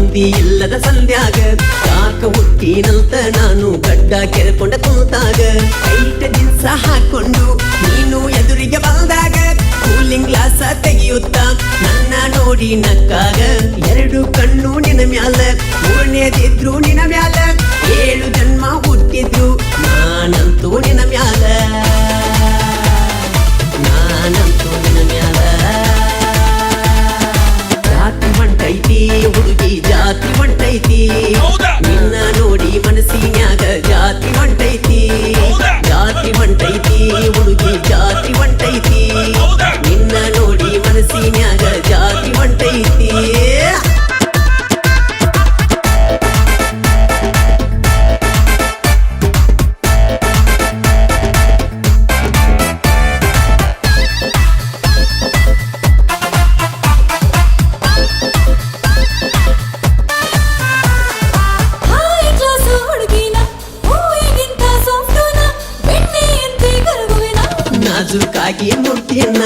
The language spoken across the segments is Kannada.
ಮಂದಿ ಇಲ್ಲದ ಸಂಧ್ಯಾಗ ಯಾಕ ಹುಟ್ಟಿನಂತ ನಾನು ಗಡ್ಡ ಕೆರೆಕೊಂಡ ಕುಂತಾಗ ಐಟ ದಿನ್ಸ ಹಾಕೊಂಡು ನೀನು ಎದುರಿಗೆ ಬಂದಾಗ ಕೂಲಿಂಗ್ ಗ್ಲಾಸ ತೆಗೆಯುತ್ತ ನನ್ನ ನೋಡಿ ನಕ್ಕಾಗ ಎರಡು ಕಣ್ಣು ನಿನ ಮ್ಯಾಲ ಮೂರನೇದಿದ್ರು ನಿನ ಮ್ಯಾಲ 7 ಜನ್ಮ ಹುಟ್ಟಿದ್ರು ನಾನಂತೂ ನಿನ ಮ್ಯಾಲ ಜಾತಿ ಹೊಂಟೈತಿ ಹುಡುಗಿ ಜಾತಿ ಹೊಂಟೈತಿ ನಿನ್ನ ನೋಡಿ ಮನಸ್ಸಿನ್ಯಾಗ ಜಾತಿ ಹೊಂಟೈತಿ ಜಾತಿ ಹೊಂಟೈತಿ ಹುಡುಗಿ ಜಾತಿ ಹೊಂಟೈತಿ ನಿನ್ನ ನೋಡಿ ಮನಸ್ಸಿನ್ಯಾಗ ಜಾತಿ ಹೊಂಟೈತಿ ನಾಜುಕಾಗಿ ಮುಟ್ಟಿಯನ್ನ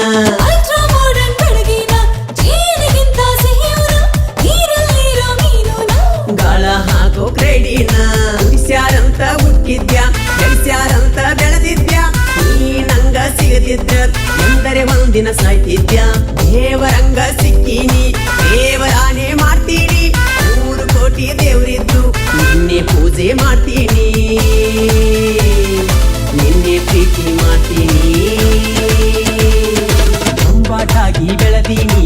ಗಾಳ ಹಾಕೋ ಕ್ರೆಡಿನ ಉಳಿಸ್ಯಾರಂತ ಹುಟ್ಟಿದ್ಯ ಗಳಿಸ್ಯಾರಂತ ಬೆಳೆದಿದ್ಯ ನೀ ನಂಗ ಸಿಗದಿದ್ದ ಎಂದರೆ ಒಂದಿನ ಸಾಯ್ತಿದ್ಯ ದೇವರಂಗ ಸಿಕ್ಕೀನಿ ದೇವರಾನೇ ಮಾಡ್ತೀನಿ 3 ಕೋಟಿ ದೇವರಿದ್ದು ನಿನ್ನೆ ಪೂಜೆ ಮಾಡ್ತೀನಿ ನಿನ್ನೆ ಪ್ರೀತಿ ಮಾಡ್ತೀನಿ ಅಂಬಾಟಾಗಿ ಬೆಳೆದೀನಿ